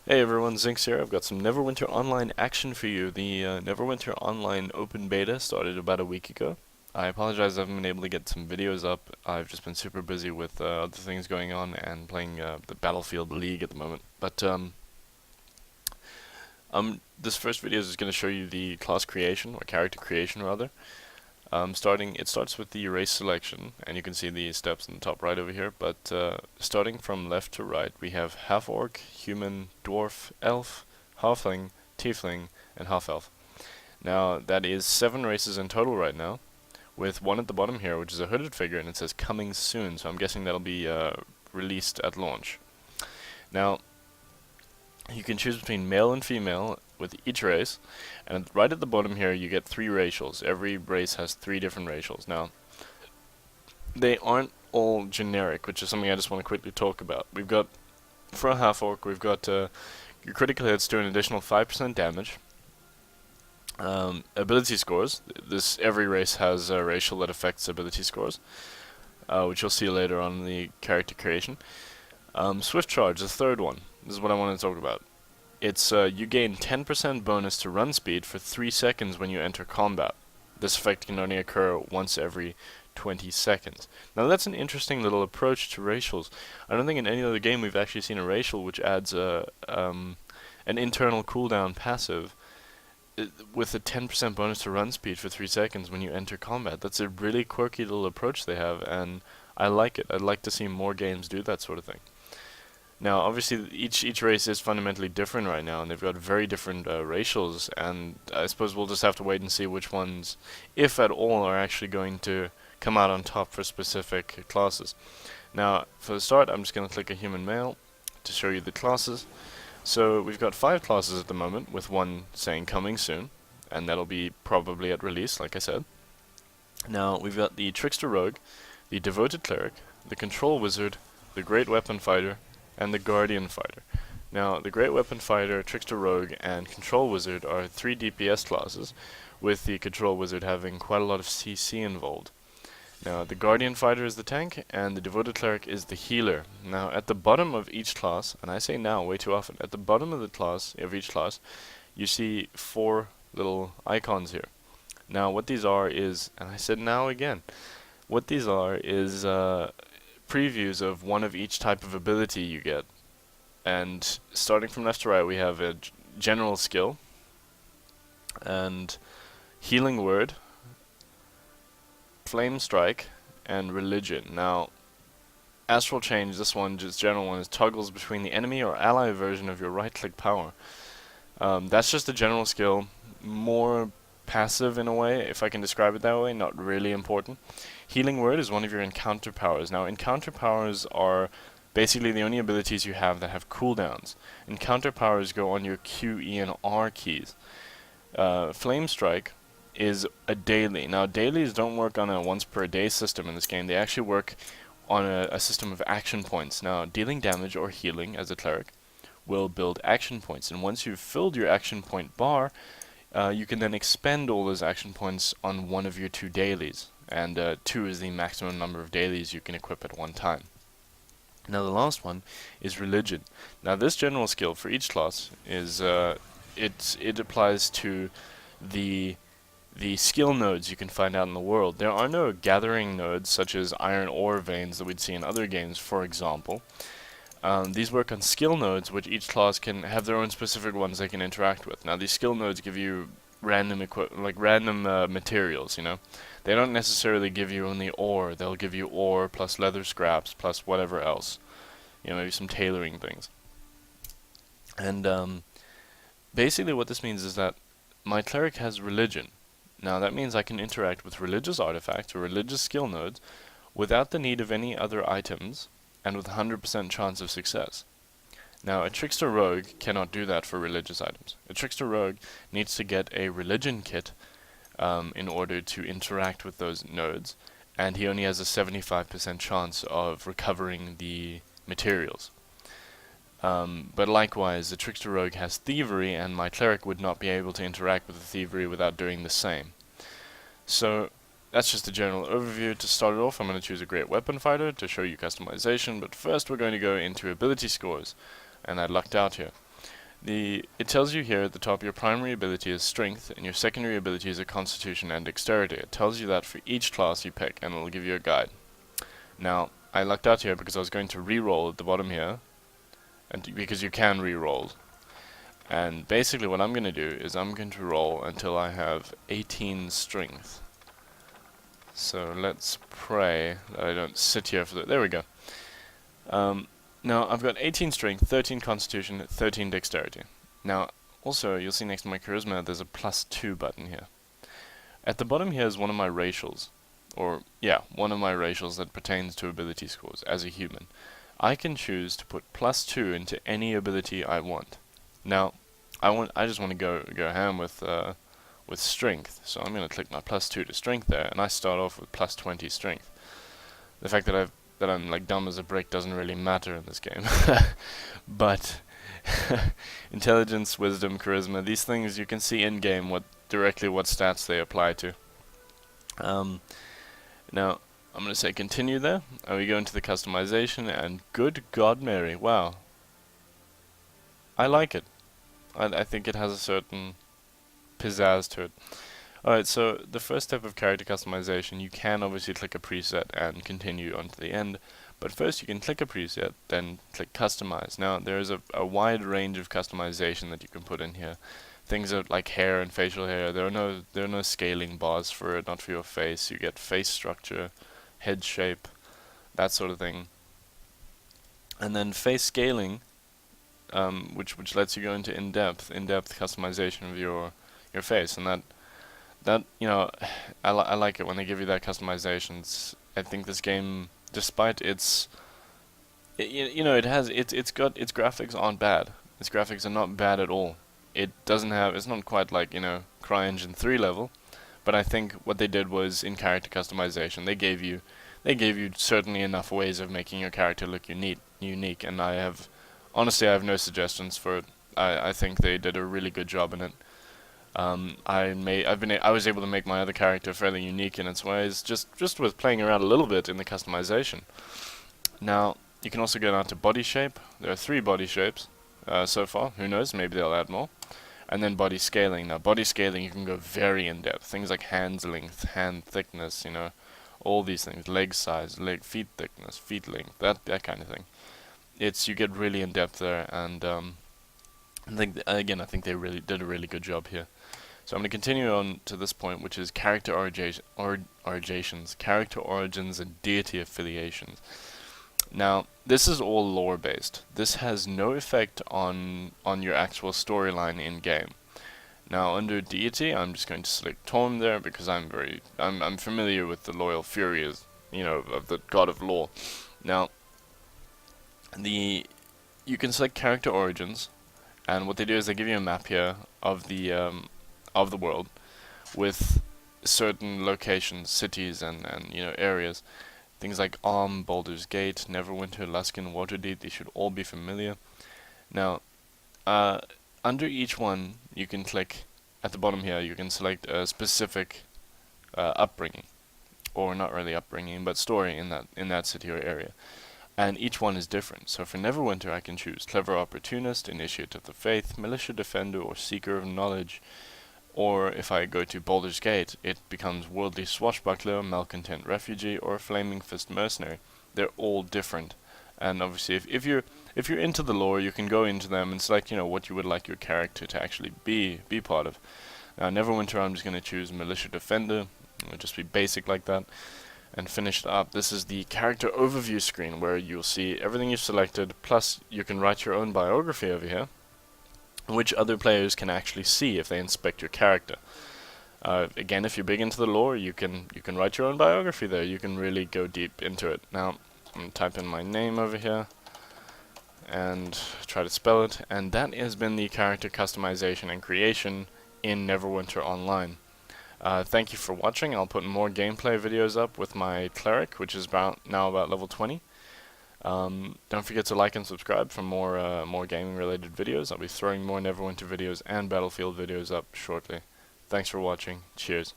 Hey everyone, Zinx here. I've got some Neverwinter Online action for you. The Neverwinter Online open beta started about a week ago. I apologize I haven't been able to get some videos up. I've just been super busy with other things going on and playing the Battlefield League at the moment. But this first video is going to show you the class creation, or character creation rather. It starts with the race selection, and you can see the steps in the top right over here, but starting from left to right, we have half-orc, human, dwarf, elf, halfling, tiefling, and half-elf. Now, that is 7 races in total right now, with one at the bottom here, which is a hooded figure, and it says coming soon, so I'm guessing that'll be released at launch. Now, you can choose between male and female with each race, and right at the bottom here you get 3 racials. Every race has 3 different racials. Now, they aren't all generic, which is something I just want to quickly talk about. We've got, for a half-orc, we've got your critical hits do an additional 5% damage. Ability scores, every race has a racial that affects ability scores, which you'll see later on in the character creation. Swift Charge, the third one. This is what I want to talk about. It's you gain 10% bonus to run speed for 3 seconds when you enter combat. This effect can only occur once every 20 seconds. Now that's an interesting little approach to racials. I don't think in any other game we've actually seen a racial which adds an internal cooldown passive with a 10% bonus to run speed for 3 seconds when you enter combat. That's a really quirky little approach they have, and I like it. I'd like to see more games do that sort of thing. Now, obviously, each race is fundamentally different right now, and they've got very different racials, and I suppose we'll just have to wait and see which ones, if at all, are actually going to come out on top for specific classes. Now, for the start, I'm just going to click a human male to show you the classes. So, we've got 5 classes at the moment, with one saying coming soon, and that'll be probably at release, like I said. Now, we've got the Trickster Rogue, the Devoted Cleric, the Control Wizard, the Great Weapon Fighter, and the Guardian Fighter. Now, the Great Weapon Fighter, Trickster Rogue, and Control Wizard are 3 DPS classes, with the Control Wizard having quite a lot of CC involved. Now, the Guardian Fighter is the tank, and the Devoted Cleric is the healer. Now, at the bottom of each class, and I say now way too often, at the bottom of each class, you see 4 little icons here. Now, what these are is, and I said now again, what these are is previews of one of each type of ability you get. And starting from left to right, we have a general skill, and healing word, flame strike, and religion. Now, astral change, this one, just general one, is toggles between the enemy or ally version of your right-click power. That's just a general skill, more passive in a way, if I can describe it that way, not really important. Healing word is one of your encounter powers. Now, encounter powers are basically the only abilities you have that have cooldowns. Encounter powers go on your Q, E, and R keys. Flame strike is a daily. Now, dailies don't work on a once per day system in this game. They actually work on a system of action points. Now, dealing damage or healing as a cleric will build action points, and once you've filled your action point bar, you can then expend all those action points on one of your 2 dailies, and 2 is the maximum number of dailies you can equip at one time. Now the last one is religion. Now this general skill for each class is it applies to the skill nodes you can find out in the world. There are no gathering nodes such as iron ore veins that we'd see in other games, for example. These work on skill nodes, which each class can have their own specific ones they can interact with. Now, these skill nodes give you random materials, you know. They don't necessarily give you only ore. They'll give you ore plus leather scraps plus whatever else. You know, maybe some tailoring things. And basically what this means is that my cleric has religion. Now, that means I can interact with religious artifacts or religious skill nodes without the need of any other items, and with 100% chance of success. Now, a Trickster Rogue cannot do that for religious items. A Trickster Rogue needs to get a religion kit in order to interact with those nodes, and he only has a 75% chance of recovering the materials. But likewise, the Trickster Rogue has thievery, and my cleric would not be able to interact with the thievery without doing the same. So, that's just a general overview. To start it off, I'm going to choose a Great Weapon Fighter to show you customization, but first we're going to go into ability scores, and I lucked out here. It tells you here at the top your primary ability is strength and your secondary abilities are constitution and dexterity. It tells you that for each class you pick, and it'll give you a guide. Now, I lucked out here because I was going to re-roll at the bottom here, and because you can re-roll. And basically what I'm going to do is I'm going to roll until I have 18 strength. So let's pray that I don't sit here for there we go. Now I've got 18 strength, 13 constitution, 13 dexterity. Now also you'll see next to my charisma there's a +2 button here. At the bottom here is one of my racials. Or yeah, one of my racials that pertains to ability scores as a human. I can choose to put +2 into any ability I want. Now, I just want to go ham with strength, so I'm going to click my +2 to strength there, and I start off with +20 strength. The fact that I'm like dumb as a brick doesn't really matter in this game, but intelligence, wisdom, charisma, these things you can see in game directly what stats they apply to. Now I'm going to say continue there, and we go into the customization, and good God Mary, wow, I like it. I think it has a certain pizzazz to it. Alright, so the first step of character customization, you can obviously click a preset and continue on to the end, but first you can click a preset, then click customize. Now there is a wide range of customization that you can put in here. Things like hair and facial hair, there are no scaling bars for it, not for your face. You get face structure, head shape, that sort of thing. And then face scaling, which lets you go into in-depth customization of your face, and that you know, I like it when they give you that customization. I think this game, despite its it's got its graphics aren't bad. Its graphics are not bad at all. It's not quite like CryEngine 3 level, but I think what they did was in character customization they gave you certainly enough ways of making your character look unique, and honestly I have no suggestions for it. I think they did a really good job in it. I was able to make my other character fairly unique in its ways, just with playing around a little bit in the customization. Now, you can also go down to body shape. There are 3 body shapes so far. Who knows? Maybe they'll add more. And then body scaling. Now, body scaling you can go very in depth. Things like hand length, hand thickness, all these things. Leg size, feet thickness, feet length, that kind of thing. You get really in depth there, and I think they really did a really good job here. So I'm going to continue on to this point, which is character character origins and deity affiliations. Now, this is all lore based. This has no effect on your actual storyline in game. Now, under deity, I'm just going to select Torm there because I'm familiar with the loyal furies, of the god of lore. Now, you can select character origins, and what they do is they give you a map here of the world with certain locations, cities, and areas. Things like Baldur's Gate, Neverwinter, Luskan, Waterdeep, they should all be familiar. Now, under each one, you can click at the bottom here, you can select a specific upbringing, or not really upbringing, but story in that city or area. And each one is different. So for Neverwinter, I can choose Clever Opportunist, Initiate of the Faith, Militia Defender, or Seeker of Knowledge. Or if I go to Baldur's Gate, it becomes Worldly Swashbuckler, Malcontent Refugee, or Flaming Fist Mercenary. They're all different. And obviously, if you're into the lore, you can go into them and select, what you would like your character to actually be part of. Now, Neverwinter, I'm just going to choose Militia Defender. It'll just be basic like that. And finish it up. This is the character overview screen where you'll see everything you've selected, plus you can write your own biography over here, which other players can actually see if they inspect your character. Again, if you're big into the lore, you can write your own biography there. You can really go deep into it. Now, I'm going to type in my name over here and try to spell it, and that has been the character customization and creation in Neverwinter Online. Thank you for watching. I'll put more gameplay videos up with my cleric, which is now about level 20. Don't forget to like and subscribe for more gaming related videos. I'll be throwing more Neverwinter videos and Battlefield videos up shortly. Thanks for watching. Cheers.